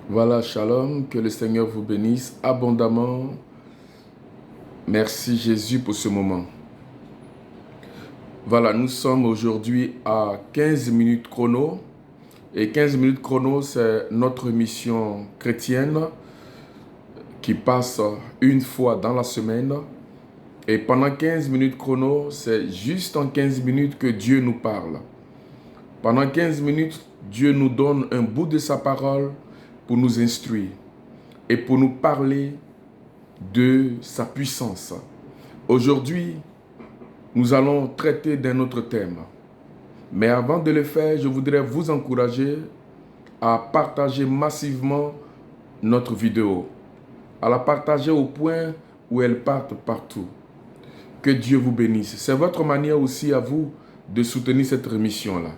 Voilà, shalom, que le Seigneur vous bénisse abondamment. Merci Jésus pour ce moment. Voilà, nous sommes aujourd'hui à 15 minutes chrono. Et 15 minutes chrono, c'est notre mission chrétienne qui passe une fois dans la semaine. Et pendant 15 minutes chrono, c'est juste en 15 minutes que Dieu nous parle. Pendant 15 minutes, Dieu nous donne un bout de sa parole pour nous instruire et pour nous parler de sa puissance. Aujourd'hui, nous allons traiter d'un autre thème. Mais avant de le faire, je voudrais vous encourager à partager massivement notre vidéo, à la partager au point où elle parte partout. Que Dieu vous bénisse. C'est votre manière aussi à vous de soutenir cette émission-là.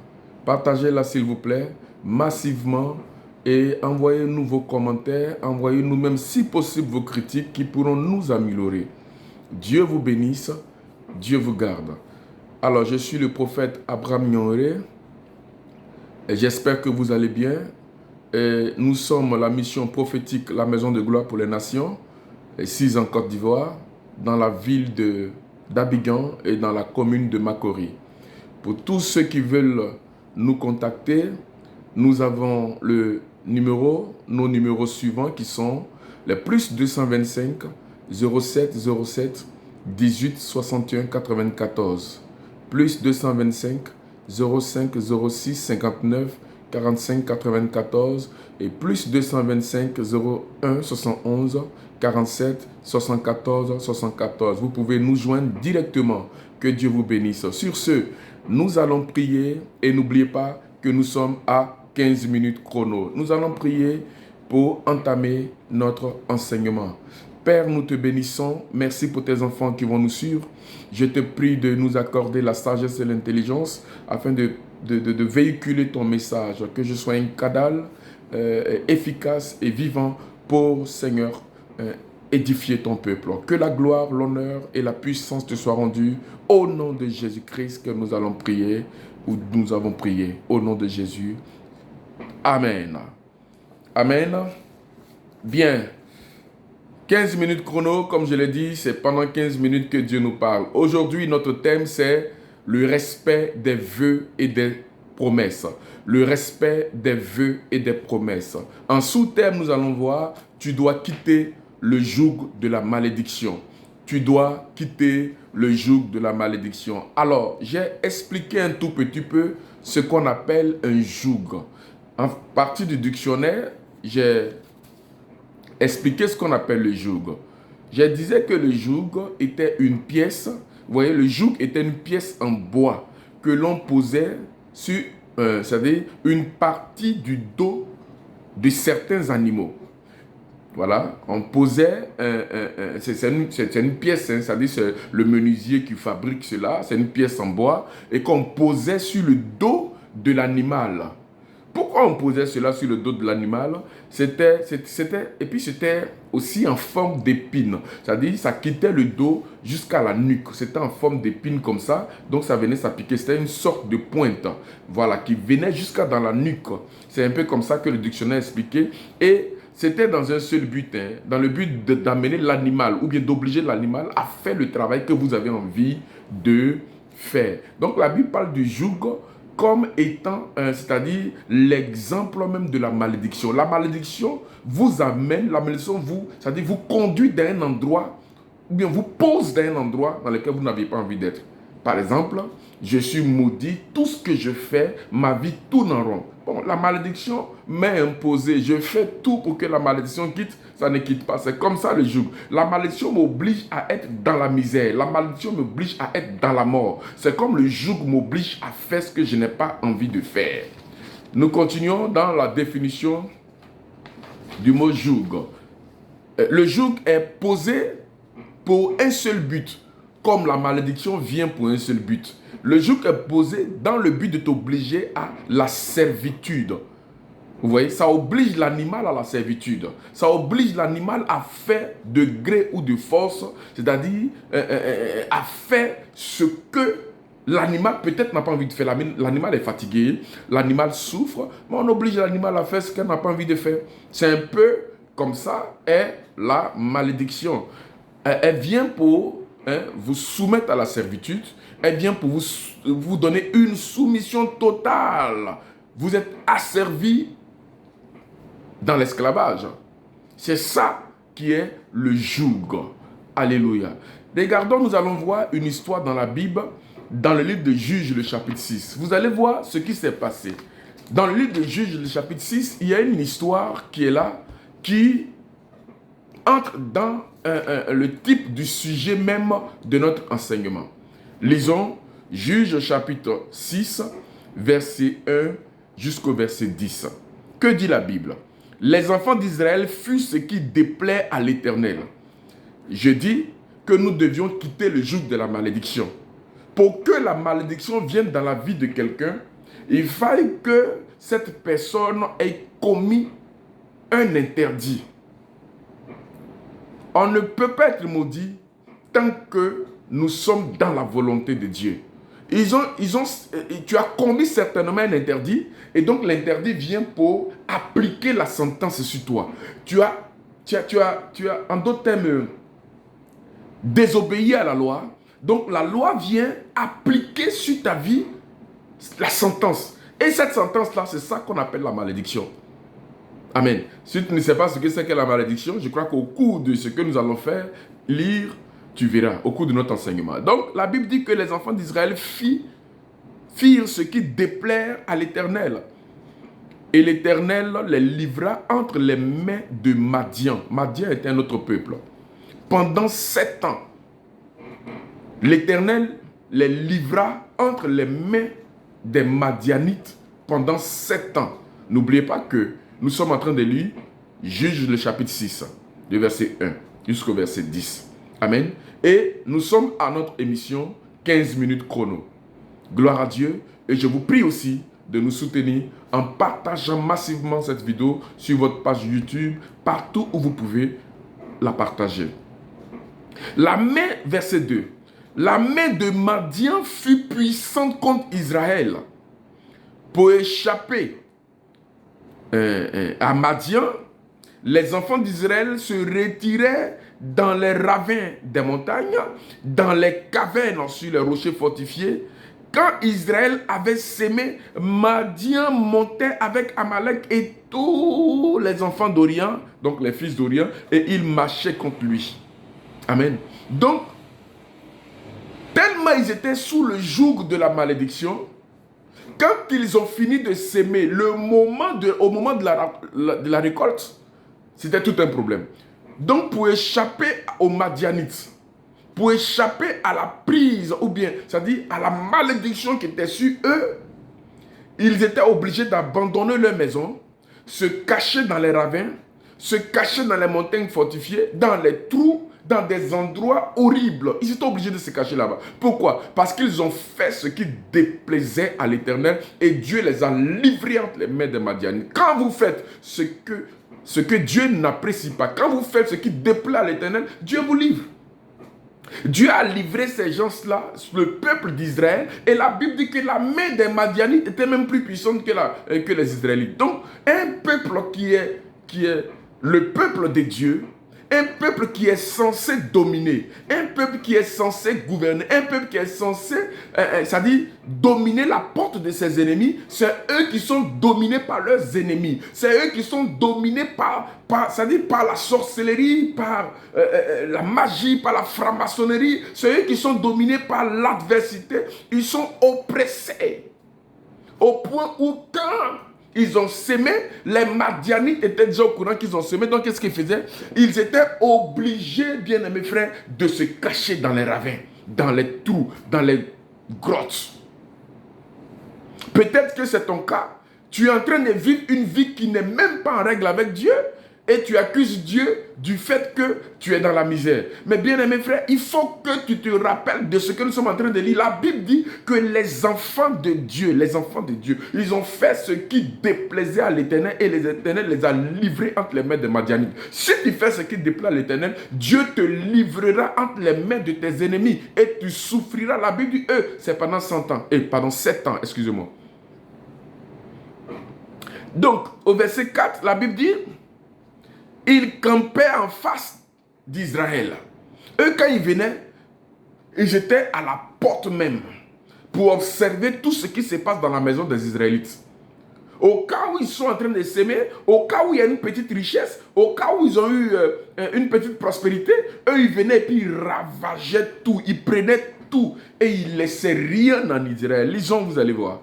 Partagez-la s'il vous plaît, massivement, et envoyez-nous vos commentaires, envoyez-nous même si possible vos critiques qui pourront nous améliorer. Dieu vous bénisse, Dieu vous garde. Alors, je suis le prophète Abraham Nyonré et j'espère que vous allez bien. Et nous sommes la mission prophétique, la Maison de Gloire pour les Nations, ici en Côte d'Ivoire, dans la ville d'Abidjan et dans la commune de Makori. Pour tous ceux qui veulent nous contacter, nous avons nos numéros suivants qui sont les plus 225 07 07 18 61 94, plus 225 05 06 59 45 94 et plus 225 01 71 47 74 74. Vous pouvez nous joindre directement. Que Dieu vous bénisse. Sur ce, nous allons prier et n'oubliez pas que nous sommes à 15 minutes chrono. Nous allons prier pour entamer notre enseignement. Père, nous te bénissons. Merci pour tes enfants qui vont nous suivre. Je te prie de nous accorder la sagesse et l'intelligence afin de véhiculer ton message. Que je sois un canal efficace et vivant pour, Seigneur, édifier ton peuple. Que la gloire, l'honneur et la puissance te soient rendues au nom de Jésus-Christ que nous allons prier, ou nous avons prié. Au nom de Jésus. Amen. Amen. Bien. 15 minutes chrono, comme je l'ai dit, c'est pendant 15 minutes que Dieu nous parle. Aujourd'hui, notre thème, c'est le respect des vœux et des promesses. Le respect des vœux et des promesses. En sous-terme, nous allons voir, tu dois quitter le joug de la malédiction. Tu dois quitter le joug de la malédiction. Alors, j'ai expliqué un tout petit peu ce qu'on appelle un joug. En partie du dictionnaire, j'ai expliquer ce qu'on appelle le joug. Je disais que le joug était une pièce, vous voyez, le joug était une pièce en bois que l'on posait sur, c'est-à-dire une partie du dos de certains animaux. Voilà, on posait, c'est une pièce, hein, c'est-à-dire c'est le menuisier qui fabrique cela, c'est une pièce en bois et qu'on posait sur le dos de l'animal. Pourquoi on posait cela sur le dos de l'animal? C'était aussi en forme d'épine. C'est-à-dire, ça quittait le dos jusqu'à la nuque. C'était en forme d'épine comme ça. Donc, ça venait s'appliquer. C'était une sorte de pointe. Voilà, qui venait jusqu'à dans la nuque. C'est un peu comme ça que le dictionnaire expliquait. Et c'était dans un seul but, hein, dans le but d'amener l'animal ou bien d'obliger l'animal à faire le travail que vous avez envie de faire. Donc, la Bible parle du joug comme étant, c'est-à-dire l'exemple même de la malédiction. La malédiction vous amène, la malédiction c'est-à-dire vous conduit dans un endroit, ou bien vous pose dans un endroit dans lequel vous n'avez pas envie d'être. Par exemple, je suis maudit, tout ce que je fais, ma vie tourne en rond. Bon, la malédiction m'est imposée, je fais tout pour que la malédiction quitte, ça ne quitte pas. C'est comme ça le joug. La malédiction m'oblige à être dans la misère, la malédiction m'oblige à être dans la mort. C'est comme le joug m'oblige à faire ce que je n'ai pas envie de faire. Nous continuons dans la définition du mot joug. Le joug est posé pour un seul but, comme la malédiction vient pour un seul but. Le joug est posé dans le but de t'obliger à la servitude. Vous voyez, ça oblige l'animal à la servitude. Ça oblige l'animal à faire de gré ou de force, c'est-à-dire à faire ce que L'animal peut-être n'a pas envie de faire. L'animal est fatigué, l'animal souffre, mais on oblige l'animal à faire ce qu'elle n'a pas envie de faire. C'est un peu comme ça est la malédiction. Elle vient pour vous soumettre à la servitude. Elle vient pour vous donner une soumission totale. Vous êtes asservi dans l'esclavage. C'est ça qui est le joug. Alléluia. Regardons, nous allons voir une histoire dans la Bible, dans le livre de Juges, le chapitre 6. Vous allez voir ce qui s'est passé. Dans le livre de Juges, le chapitre 6, il y a une histoire qui est là, qui entre dans le type du sujet même de notre enseignement. Lisons Juges, chapitre 6, verset 1 jusqu'au verset 10. Que dit la Bible? Les enfants d'Israël furent ce qui déplaît à l'Éternel. Je dis que nous devions quitter le joug de la malédiction. Pour que la malédiction vienne dans la vie de quelqu'un, il faille que cette personne ait commis un interdit. On ne peut pas être maudit tant que nous sommes dans la volonté de Dieu. Tu as commis certainement un interdit, et donc l'interdit vient pour appliquer la sentence sur toi. Tu as en d'autres termes, désobéi à la loi. Donc la loi vient appliquer sur ta vie la sentence. Et cette sentence-là, c'est ça qu'on appelle la malédiction. Amen. Si tu ne sais pas ce que c'est que la malédiction, je crois qu'au cours de ce que nous allons faire, lire, tu verras, au cours de notre enseignement. Donc la Bible dit que les enfants d'Israël firent ce qui déplaire à l'Éternel. Et l'Éternel les livra entre les mains de Madian. Madian était un autre peuple. Pendant 7 ans, l'Éternel les livra entre les mains des Madianites pendant 7 ans. N'oubliez pas que nous sommes en train de lire Juges le chapitre 6, du verset 1 jusqu'au verset 10. Amen. Et nous sommes à notre émission 15 minutes chrono. Gloire à Dieu. Et je vous prie aussi de nous soutenir en partageant massivement cette vidéo sur votre page YouTube, partout où vous pouvez la partager. La main, verset 2. La main de Madian fut puissante contre Israël. Pour échapper à Madian, les enfants d'Israël se retiraient dans les ravins des montagnes, dans les cavernes sur les rochers fortifiés. Quand Israël avait sémé, Madian montait avec Amalek et tous les enfants d'Orient, donc les fils d'Orient, et ils marchaient contre lui. Amen. Donc, tellement ils étaient sous le joug de la malédiction, quand ils ont fini de s'aimer, au moment de la récolte, c'était tout un problème. Donc pour échapper aux Madianites, pour échapper à la prise, ou bien, c'est-à-dire à la malédiction qui était sur eux, ils étaient obligés d'abandonner leur maison, se cacher dans les ravins, se cacher dans les montagnes fortifiées, dans les trous, dans des endroits horribles. Ils étaient obligés de se cacher là-bas. Pourquoi? Parce qu'ils ont fait ce qui déplaisait à l'Éternel et Dieu les a livrés entre les mains des Madianites. Quand vous faites ce que Dieu n'apprécie pas, quand vous faites ce qui déplaît à l'Éternel, Dieu vous livre. Dieu a livré ces gens-là, le peuple d'Israël, et la Bible dit que la main des Madianites était même plus puissante que les Israélites. Donc, un peuple qui est le peuple de Dieu, un peuple qui est censé dominer, un peuple qui est censé gouverner, un peuple qui est censé, c'est-à-dire dominer la porte de ses ennemis, c'est eux qui sont dominés par leurs ennemis. C'est eux qui sont dominés c'est-à-dire par la sorcellerie, par la magie, par la franc-maçonnerie. C'est eux qui sont dominés par l'adversité. Ils sont oppressés. Au point où quand ils ont semé, les Madianites étaient déjà au courant qu'ils ont semé. Donc, qu'est-ce qu'ils faisaient? Ils étaient obligés, bien aimés frères, de se cacher dans les ravins, dans les trous, dans les grottes. Peut-être que c'est ton cas. Tu es en train de vivre une vie qui n'est même pas en règle avec Dieu. et tu accuses Dieu du fait que tu es dans la misère. Mais bien aimé frère, il faut que tu te rappelles de ce que nous sommes en train de lire. La Bible dit que les enfants de Dieu, ils ont fait ce qui déplaisait à l'Éternel et l'Éternel les a livrés entre les mains des Madianites. Si tu fais ce qui déplaît à l'Éternel, Dieu te livrera entre les mains de tes ennemis et tu souffriras. La Bible dit, c'est pendant 7 ans, excusez-moi. Donc, au verset 4, la Bible dit, ils campaient en face d'Israël. Eux, quand ils venaient, ils étaient à la porte même pour observer tout ce qui se passe dans la maison des Israélites. Au cas où ils sont en train de s'aimer, au cas où il y a une petite richesse, au cas où ils ont eu une petite prospérité, eux, ils venaient et puis ils ravageaient tout, ils prenaient tout et ils ne laissaient rien en Israël. Lisons, vous allez voir.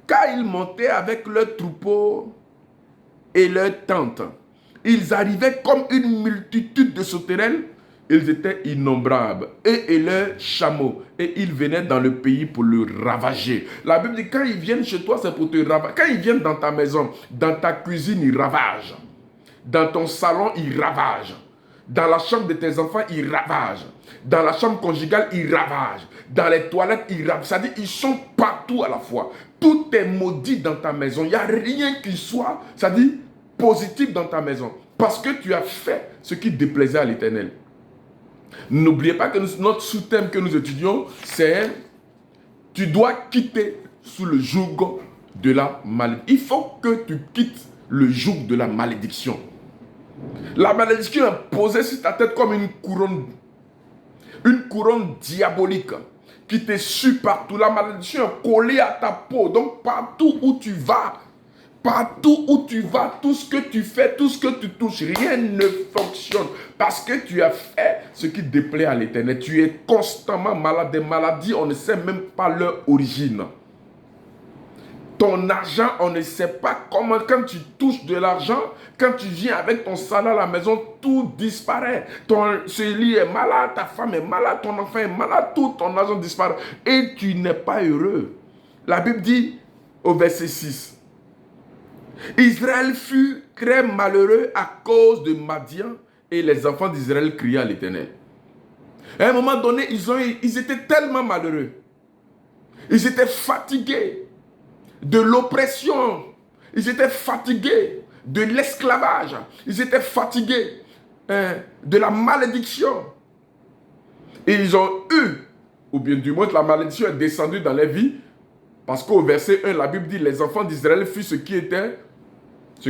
Quand ils montaient avec leurs troupeaux et leurs tentes, ils arrivaient comme une multitude de sauterelles. Ils étaient innombrables, eux et leurs chameaux. Et ils venaient dans le pays pour le ravager. La Bible dit, quand ils viennent chez toi, c'est pour te ravager. Quand ils viennent dans ta maison, dans ta cuisine, ils ravagent. Dans ton salon, ils ravagent. Dans la chambre de tes enfants, ils ravagent. Dans la chambre conjugale, ils ravagent. Dans les toilettes, ils ravagent. C'est-à-dire, ils sont partout à la fois. Tout est maudit dans ta maison. Il n'y a rien qui soit, c'est-à-dire, positif dans ta maison. Parce que tu as fait ce qui déplaisait à l'Éternel. N'oubliez pas que notre sous-thème que nous étudions, c'est « Tu dois quitter sous le joug de la malédiction ». Il faut que tu quittes le joug de la malédiction. La malédiction est posée sur ta tête comme une couronne diabolique qui te suit partout. La malédiction est collée à ta peau. Donc partout où tu vas, tout ce que tu fais, tout ce que tu touches, rien ne fonctionne. Parce que tu as fait ce qui déplaît à l'Éternel. Tu es constamment malade. Des maladies, on ne sait même pas leur origine. Ton argent, on ne sait pas comment. Quand tu touches de l'argent, quand tu viens avec ton salaire à la maison, tout disparaît. Ton celui est malade, ta femme est malade, ton enfant est malade, tout ton argent disparaît. Et tu n'es pas heureux. La Bible dit au verset 6, Israël fut très malheureux à cause de Madian et les enfants d'Israël criaient à l'Éternel. À un moment donné, ils étaient tellement malheureux. Ils étaient fatigués de l'oppression. Ils étaient fatigués de l'esclavage. Ils étaient fatigués de la malédiction. Et ils ont eu, ou bien du moins la malédiction est descendue dans leur vie, parce qu'au verset 1, la Bible dit, les enfants d'Israël firent ce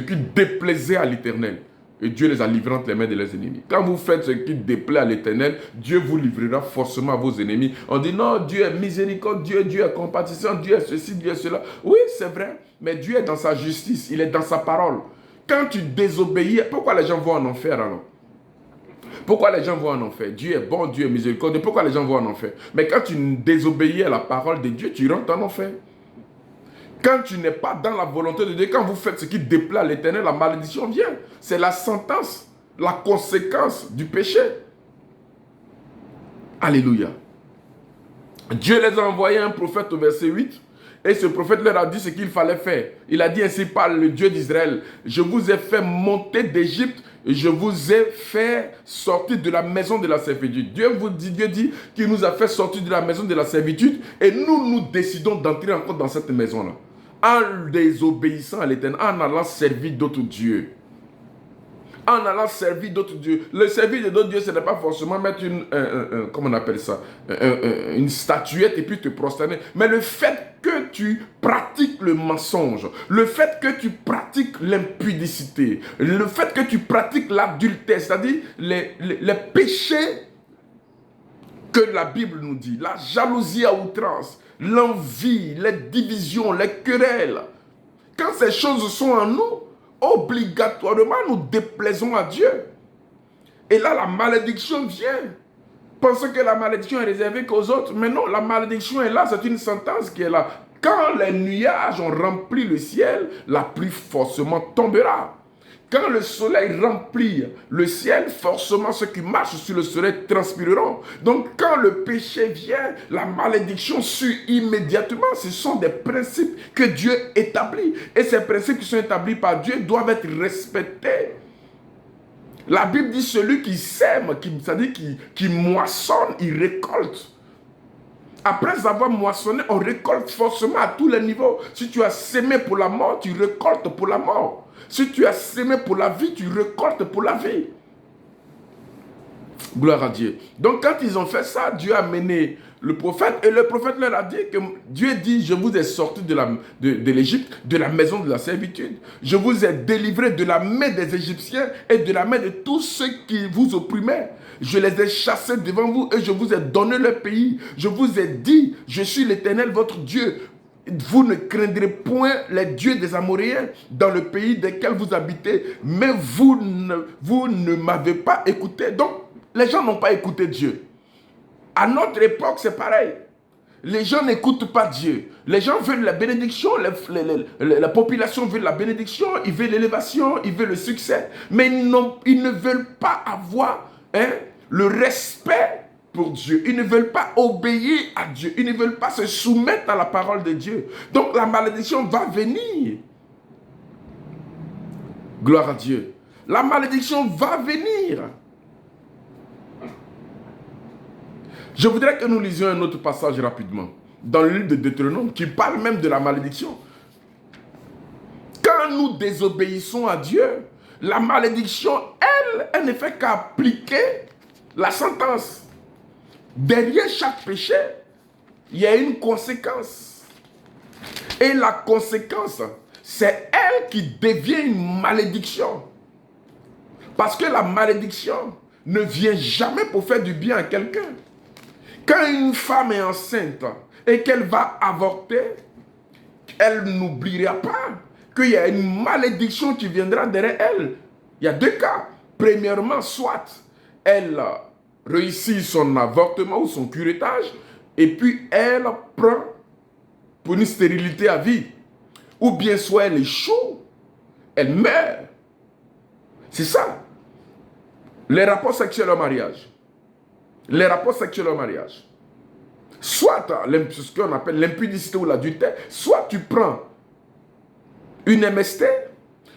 qui déplaisait à l'Éternel. Et Dieu les a livrés entre les mains de leurs ennemis. Quand vous faites ce qui déplaît à l'Éternel, Dieu vous livrera forcément à vos ennemis. On dit non, Dieu est miséricordieux, Dieu est compatissant, Dieu est ceci, Dieu est cela. Oui, c'est vrai, mais Dieu est dans sa justice, il est dans sa parole. Quand tu désobéis, pourquoi les gens vont en enfer alors? Pourquoi les gens vont en enfer? Dieu est bon, Dieu est miséricordieux. Pourquoi les gens vont en enfer? Mais quand tu désobéis à la parole de Dieu, tu rentres en enfer. Quand tu n'es pas dans la volonté de Dieu, quand vous faites ce qui déplaît à l'Éternel, la malédiction vient. C'est la sentence, la conséquence du péché. Alléluia. Dieu les a envoyé un prophète au verset 8. Et ce prophète leur a dit ce qu'il fallait faire. Il a dit ainsi par le Dieu d'Israël, je vous ai fait monter d'Égypte et je vous ai fait sortir de la maison de la servitude. Dieu dit qu'il nous a fait sortir de la maison de la servitude et nous décidons d'entrer encore dans cette maison-là. En désobéissant à l'Éternel, en allant servir d'autres dieux. En allant servir d'autres dieux. Le servir d'autres dieux, ce n'est pas forcément mettre comment on appelle ça, une statuette et puis te prosterner. Mais le fait que tu pratiques le mensonge, le fait que tu pratiques l'impudicité, le fait que tu pratiques l'adultère, c'est-à-dire les péchés que la Bible nous dit, la jalousie à outrance, l'envie, les divisions, les querelles. Quand ces choses sont en nous, obligatoirement, nous déplaisons à Dieu. Et là, la malédiction vient. Pensez que la malédiction est réservée qu'aux autres. Mais non, la malédiction est là, c'est une sentence qui est là. Quand les nuages ont rempli le ciel, la pluie forcément tombera. Quand le soleil remplit le ciel, forcément ceux qui marchent sur le soleil transpireront. Donc quand le péché vient, la malédiction suit immédiatement. Ce sont des principes que Dieu établit. Et ces principes qui sont établis par Dieu doivent être respectés. La Bible dit celui qui sème, c'est-à-dire qui moissonne, il récolte. Après avoir moissonné, on récolte forcément à tous les niveaux. Si tu as sémé pour la mort, tu récoltes pour la mort. Si tu as sémé pour la vie, tu récoltes pour la vie. Gloire à Dieu. Donc quand ils ont fait ça, Dieu a mené le prophète et le prophète leur a dit que Dieu dit, je vous ai sorti de l'Égypte, de la maison de la servitude. Je vous ai délivré de la main des Égyptiens et de la main de tous ceux qui vous opprimaient. Je les ai chassés devant vous et je vous ai donné leur pays. Je vous ai dit, je suis l'Éternel votre Dieu. Vous ne craindrez point les dieux des Amoréens dans le pays desquels vous habitez. Mais vous ne m'avez pas écouté. Donc, les gens n'ont pas écouté Dieu. À notre époque, c'est pareil. Les gens n'écoutent pas Dieu. Les gens veulent la bénédiction, la population veut la bénédiction, ils veulent l'élévation, ils veulent le succès. Mais ils ne veulent pas avoir le respect pour Dieu. Ils ne veulent pas obéir à Dieu. Ils ne veulent pas se soumettre à la parole de Dieu. Donc la malédiction va venir. Gloire à Dieu. La malédiction va venir. Je voudrais que nous lisions un autre passage rapidement, dans le livre de Deutéronome, qui parle même de la malédiction. Quand nous désobéissons à Dieu, la malédiction, elle ne fait qu'appliquer la sentence. Derrière chaque péché, il y a une conséquence. Et la conséquence, c'est elle qui devient une malédiction. Parce que la malédiction ne vient jamais pour faire du bien à quelqu'un. Quand une femme est enceinte et qu'elle va avorter, elle n'oubliera pas qu'il y a une malédiction qui viendra derrière elle. Il y a deux cas. Premièrement, soit elle réussit son avortement ou son curettage et puis elle prend pour une stérilité à vie. Ou bien soit elle échoue, elle meurt. C'est ça. Les rapports sexuels au mariage. Les rapports sexuels au mariage. Soit ce qu'on appelle l'impudicité ou l'adultère, soit tu prends une MST,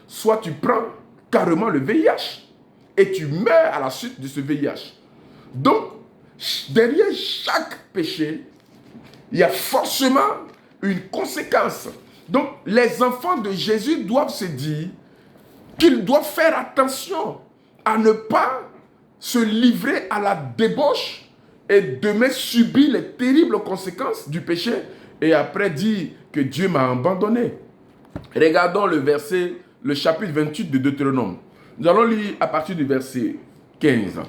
soit tu prends carrément le VIH et tu meurs à la suite de ce VIH. Donc, derrière chaque péché, il y a forcément une conséquence. Donc, les enfants de Jésus doivent se dire qu'ils doivent faire attention à ne pas se livrer à la débauche et demain subir les terribles conséquences du péché et après dire que Dieu m'a abandonné. Regardons le chapitre 28 de Deutéronome. Nous allons lire à partir du verset 15.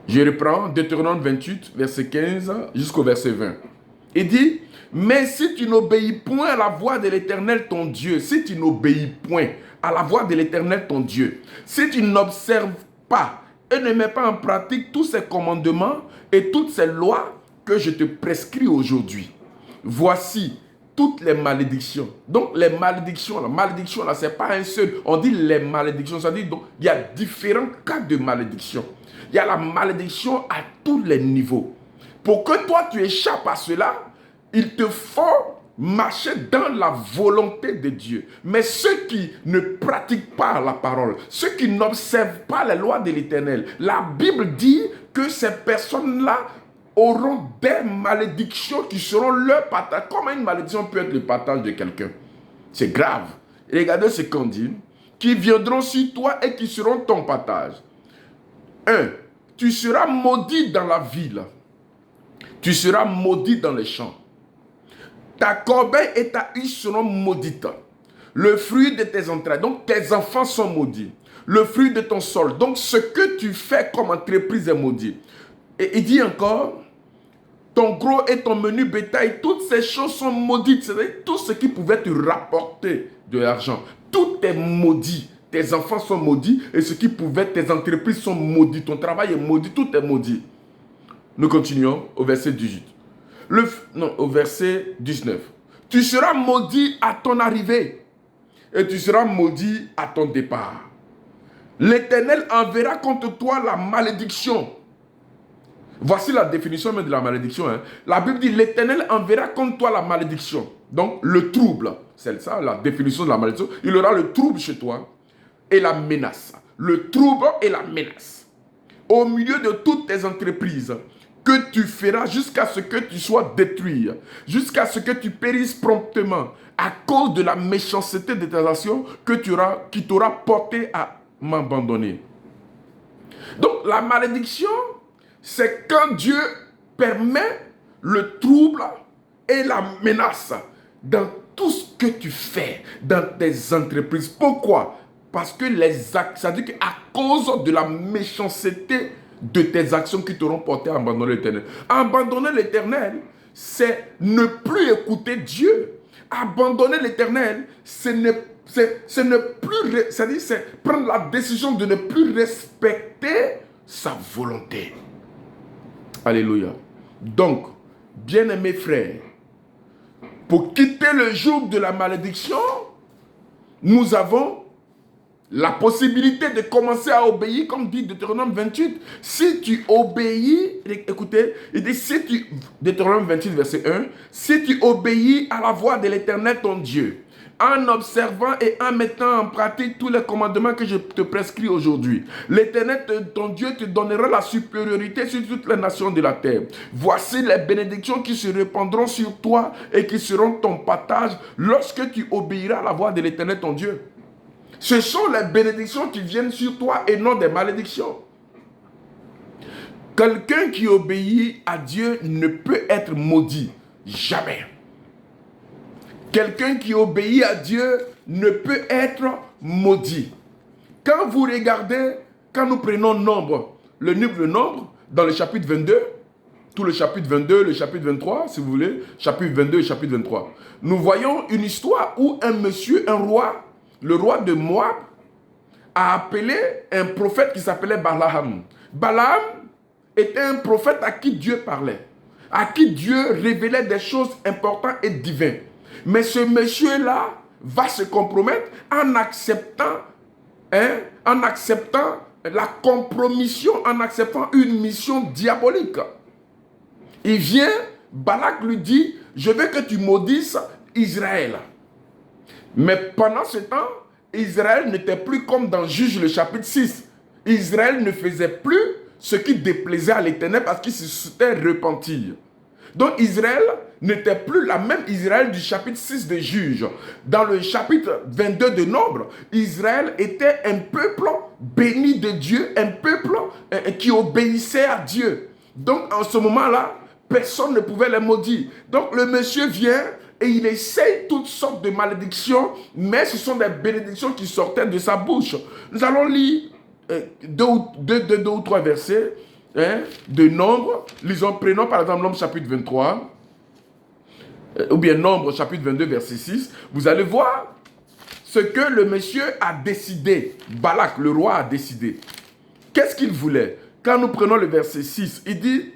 Je reprends Deutéronome 28, verset 15 jusqu'au verset 20. Il dit, mais si tu n'obéis point à la voix de l'Éternel ton Dieu, si tu n'obéis point à la voix de l'Éternel ton Dieu, si tu n'observes pas et ne mets pas en pratique tous ces commandements et toutes ces lois que je te prescris aujourd'hui, voici toutes les malédictions. Donc les malédictions, la malédiction là, c'est pas un seul. On dit les malédictions, ça dit donc il y a différents cas de malédiction. Il y a la malédiction à tous les niveaux. Pour que toi tu échappes à cela, il te faut marcher dans la volonté de Dieu. Mais ceux qui ne pratiquent pas la parole, ceux qui n'observent pas les lois de l'Éternel, la Bible dit que ces personnes-là auront des malédictions qui seront leur partage. Comment une malédiction peut être le partage de quelqu'un? C'est grave. Regardez ce qu'on dit. Qui viendront sur toi et qui seront ton partage. 1. Tu seras maudit dans la ville. Tu seras maudit dans les champs. Ta corbeille et ta huche seront maudites. Le fruit de tes entrailles, donc tes enfants sont maudits. Le fruit de ton sol, donc ce que tu fais comme entreprise est maudit. Et il dit encore, ton gros et ton menu bétail, toutes ces choses sont maudites. C'est-à-dire tout ce qui pouvait te rapporter de l'argent. Tout est maudit. Tes enfants sont maudits et ce qui pouvait, tes entreprises sont maudites. Ton travail est maudit, tout est maudit. Nous continuons au verset 18. Au verset 19. Tu seras maudit à ton arrivée et tu seras maudit à ton départ. L'Éternel enverra contre toi la malédiction. Voici la définition même de la malédiction. La Bible dit, l'Éternel enverra contre toi la malédiction. Donc, le trouble. C'est ça, la définition de la malédiction. Il aura le trouble chez toi et la menace. le trouble et la menace. Au milieu de toutes tes entreprises, que tu feras jusqu'à ce que tu sois détruit, jusqu'à ce que tu périsses promptement, à cause de la méchanceté de tes actions qui t'aura porté à m'abandonner. Donc la malédiction, c'est quand Dieu permet le trouble et la menace dans tout ce que tu fais, dans tes entreprises. Pourquoi? Parce que ça dit qu'à cause de la méchanceté de tes actions qui t'auront porté à abandonner l'Éternel. Abandonner l'Éternel, c'est ne plus écouter Dieu. Abandonner l'Éternel, c'est prendre la décision de ne plus respecter sa volonté. Alléluia. Donc, bien-aimés frères, pour quitter le joug de la malédiction, nous avons la possibilité de commencer à obéir, comme dit Deutéronome 28. Si tu obéis, écoutez, il dit, Deutéronome 28, verset 1, si tu obéis à la voix de l'Éternel ton Dieu, en observant et en mettant en pratique tous les commandements que je te prescris aujourd'hui, l'Éternel ton Dieu te donnera la supériorité sur toutes les nations de la terre. Voici les bénédictions qui se répandront sur toi et qui seront ton partage lorsque tu obéiras à la voix de l'Éternel ton Dieu. Ce sont les bénédictions qui viennent sur toi et non des malédictions. Quelqu'un qui obéit à Dieu ne peut être maudit. Jamais. Quelqu'un qui obéit à Dieu ne peut être maudit. Quand vous regardez, quand nous prenons Nombre, le livre de Nombre, dans le chapitre 22, tout le chapitre 22, le chapitre 23, si vous voulez, chapitre 22 et chapitre 23, nous voyons une histoire où un monsieur, un roi, le roi de Moab, a appelé un prophète qui s'appelait Balaam. Balaam était un prophète à qui Dieu parlait, à qui Dieu révélait des choses importantes et divines. Mais ce monsieur-là va se compromettre en acceptant la compromission, en acceptant une mission diabolique. Il vient, Balak lui dit, je veux que tu maudisses Israël. Mais pendant ce temps, Israël n'était plus comme dans Juge le chapitre 6. Israël ne faisait plus ce qui déplaisait à l'Éternel parce qu'il s'était repenti. Donc Israël n'était plus la même Israël du chapitre 6 de Juge. Dans le chapitre 22 de Nombre, Israël était un peuple béni de Dieu, un peuple qui obéissait à Dieu. Donc en ce moment-là, personne ne pouvait les maudire. Donc le monsieur vient et il essaye toutes sortes de malédictions, mais ce sont des bénédictions qui sortaient de sa bouche. Nous allons lire deux ou trois versets de Nombre. Prenons par exemple Nombre chapitre 23, ou bien Nombre chapitre 22 verset 6. Vous allez voir ce que le monsieur a décidé. Balak, le roi, a décidé. Qu'est-ce qu'il voulait? Quand nous prenons le verset 6, il dit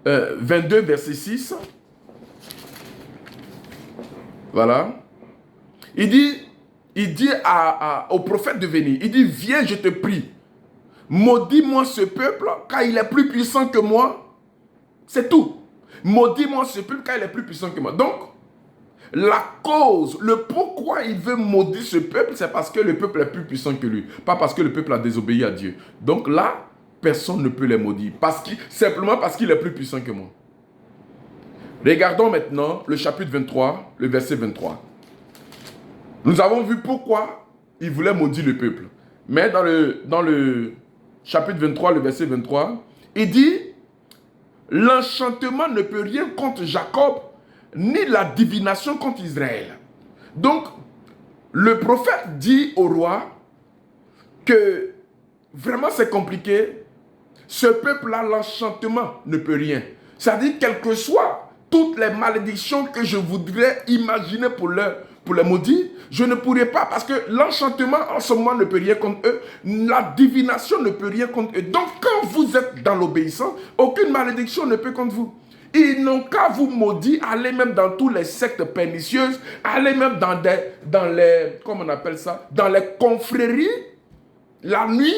22 verset 6. Voilà. Il dit au prophète de venir. Il dit, viens, je te prie. Maudis-moi ce peuple, car il est plus puissant que moi. C'est tout. Maudis-moi ce peuple, car il est plus puissant que moi. Donc, la cause, le pourquoi il veut maudire ce peuple, c'est parce que le peuple est plus puissant que lui. Pas parce que le peuple a désobéi à Dieu. Donc là, personne ne peut les maudire. Simplement parce qu'il est plus puissant que moi. Regardons maintenant le chapitre 23, le verset 23. Nous avons vu pourquoi il voulait maudire le peuple. Mais dans le chapitre 23, le verset 23, il dit, l'enchantement ne peut rien contre Jacob, ni la divination contre Israël. Donc, le prophète dit au roi que vraiment c'est compliqué. Ce peuple-là, l'enchantement ne peut rien. C'est-à-dire, quel que soit toutes les malédictions que je voudrais imaginer pour les maudire, je ne pourrais pas parce que l'enchantement en ce moment ne peut rien contre eux, la divination ne peut rien contre eux. Donc quand vous êtes dans l'obéissance, aucune malédiction ne peut contre vous. Ils n'ont qu'à vous maudire, allez même dans tous les sectes pernicieuses, allez même dans les, comment on appelle ça, dans les confréries, la nuit,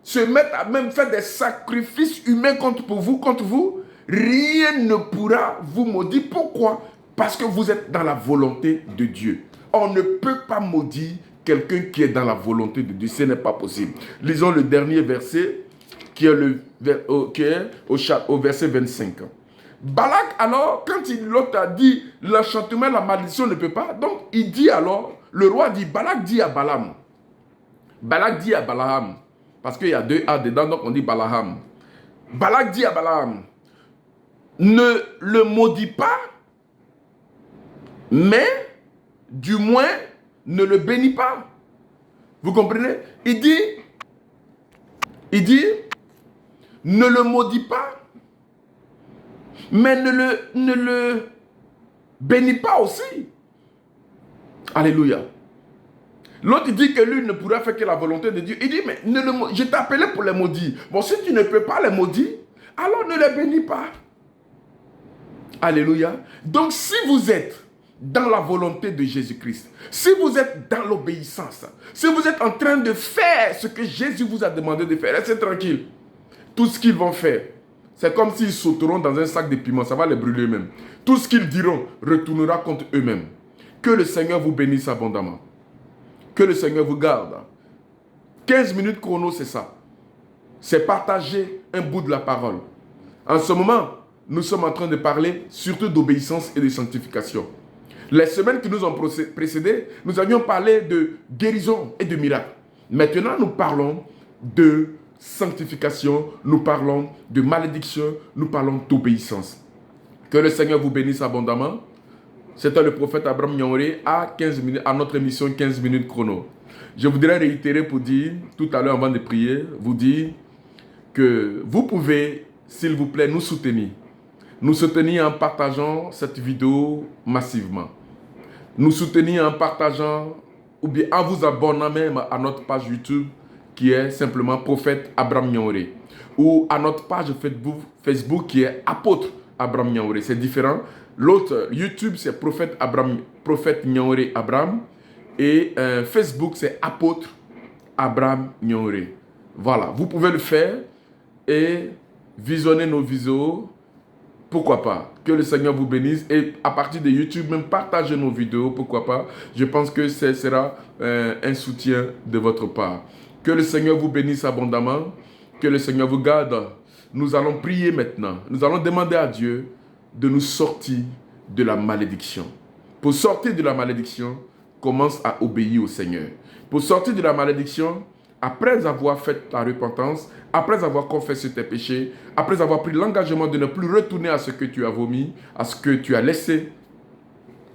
se mettre à même faire des sacrifices humains contre vous, rien ne pourra vous maudire. Pourquoi? Parce que vous êtes dans la volonté de Dieu. On ne peut pas maudire quelqu'un qui est dans la volonté de Dieu. Ce n'est pas possible. Lisons le dernier verset qui est, au verset 25. Balak, alors, quand l'autre a dit l'enchantement, la malédiction ne peut pas, donc il dit alors, le roi dit, Balak dit à Balaam, Balak dit à Balaam, parce qu'il y a deux A dedans, donc on dit Balaam. Balak dit à Balaam, ne le maudis pas, mais du moins ne le bénis pas. Vous comprenez? Il dit, ne le maudis pas, mais ne le bénis pas aussi. Alléluia. L'autre dit que lui ne pourra faire que la volonté de Dieu. Il dit, mais je t'ai appelé pour les maudire. Bon, si tu ne peux pas les maudire, alors ne les bénis pas. Alléluia. Donc, si vous êtes dans la volonté de Jésus-Christ, si vous êtes dans l'obéissance, si vous êtes en train de faire ce que Jésus vous a demandé de faire, restez tranquille. Tout ce qu'ils vont faire, c'est comme s'ils sauteront dans un sac de piment, ça va les brûler eux-mêmes. Tout ce qu'ils diront retournera contre eux-mêmes. Que le Seigneur vous bénisse abondamment. Que le Seigneur vous garde. 15 minutes chrono, c'est ça. C'est partager un bout de la parole. En ce moment, nous sommes en train de parler surtout d'obéissance et de sanctification. Les semaines qui nous ont précédées, nous avions parlé de guérison et de miracles. Maintenant, nous parlons de sanctification, nous parlons de malédiction, nous parlons d'obéissance. Que le Seigneur vous bénisse abondamment. C'était le prophète Abraham Nyaoré à notre émission 15 minutes chrono. Je voudrais réitérer pour dire, tout à l'heure avant de prier, vous dire que vous pouvez, s'il vous plaît, nous soutenir. Nous soutenir en partageant cette vidéo massivement. Nous soutenir en partageant ou bien en vous abonnant même à notre page YouTube qui est simplement Prophète Abraham Nyaoré. Ou à notre page Facebook qui est Apôtre Abraham Nyaoré. C'est différent. L'autre YouTube c'est Prophète Nyaoré Abraham. Et Facebook c'est Apôtre Abraham Nyaoré. Voilà, vous pouvez le faire et visionner nos vidéos. Pourquoi pas? Que le Seigneur vous bénisse. Et à partir de YouTube, même partagez nos vidéos. Pourquoi pas? Je pense que ce sera un soutien de votre part. Que le Seigneur vous bénisse abondamment. Que le Seigneur vous garde. Nous allons prier maintenant. Nous allons demander à Dieu de nous sortir de la malédiction. Pour sortir de la malédiction, commence à obéir au Seigneur. Pour sortir de la malédiction, après avoir fait ta repentance, après avoir confessé tes péchés, après avoir pris l'engagement de ne plus retourner à ce que tu as vomi, à ce que tu as laissé,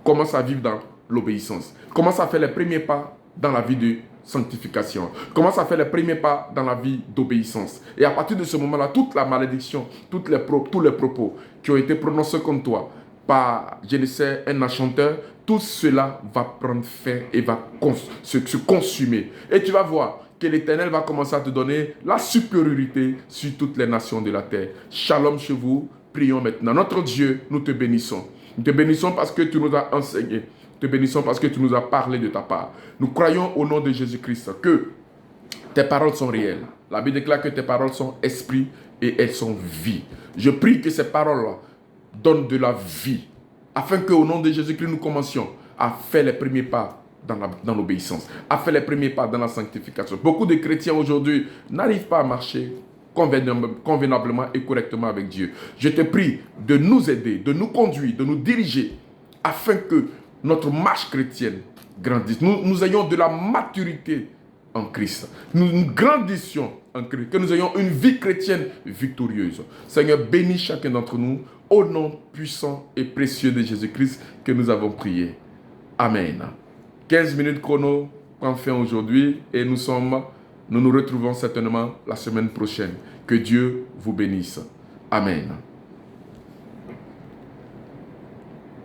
commence à vivre dans l'obéissance. Commence à faire les premiers pas dans la vie de sanctification. Commence à faire les premiers pas dans la vie d'obéissance. Et à partir de ce moment-là, toute la malédiction, tous les propos qui ont été prononcés contre toi par, je ne sais, un enchanteur, tout cela va prendre fin et va se consumer. Et tu vas voir que l'Éternel va commencer à te donner la supériorité sur toutes les nations de la terre. Shalom chez vous. Prions maintenant. Notre Dieu, nous te bénissons. Nous te bénissons parce que tu nous as enseigné. Nous te bénissons parce que tu nous as parlé de ta part. Nous croyons au nom de Jésus-Christ que tes paroles sont réelles. La Bible déclare que tes paroles sont esprit et elles sont vie. Je prie que ces paroles donnent de la vie afin qu'au nom de Jésus-Christ, nous commencions à faire les premiers pas dans l'obéissance, à faire les premiers pas dans la sanctification. Beaucoup de chrétiens aujourd'hui n'arrivent pas à marcher convenablement et correctement avec Dieu. Je te prie de nous aider, de nous conduire, de nous diriger afin que notre marche chrétienne grandisse. Nous ayons de la maturité en Christ. Nous grandissions en Christ. Que nous ayons une vie chrétienne victorieuse. Seigneur, bénis chacun d'entre nous au nom puissant et précieux de Jésus-Christ que nous avons prié. Amen. 15 minutes chrono prend fin aujourd'hui et nous nous retrouvons certainement la semaine prochaine. Que Dieu vous bénisse. Amen.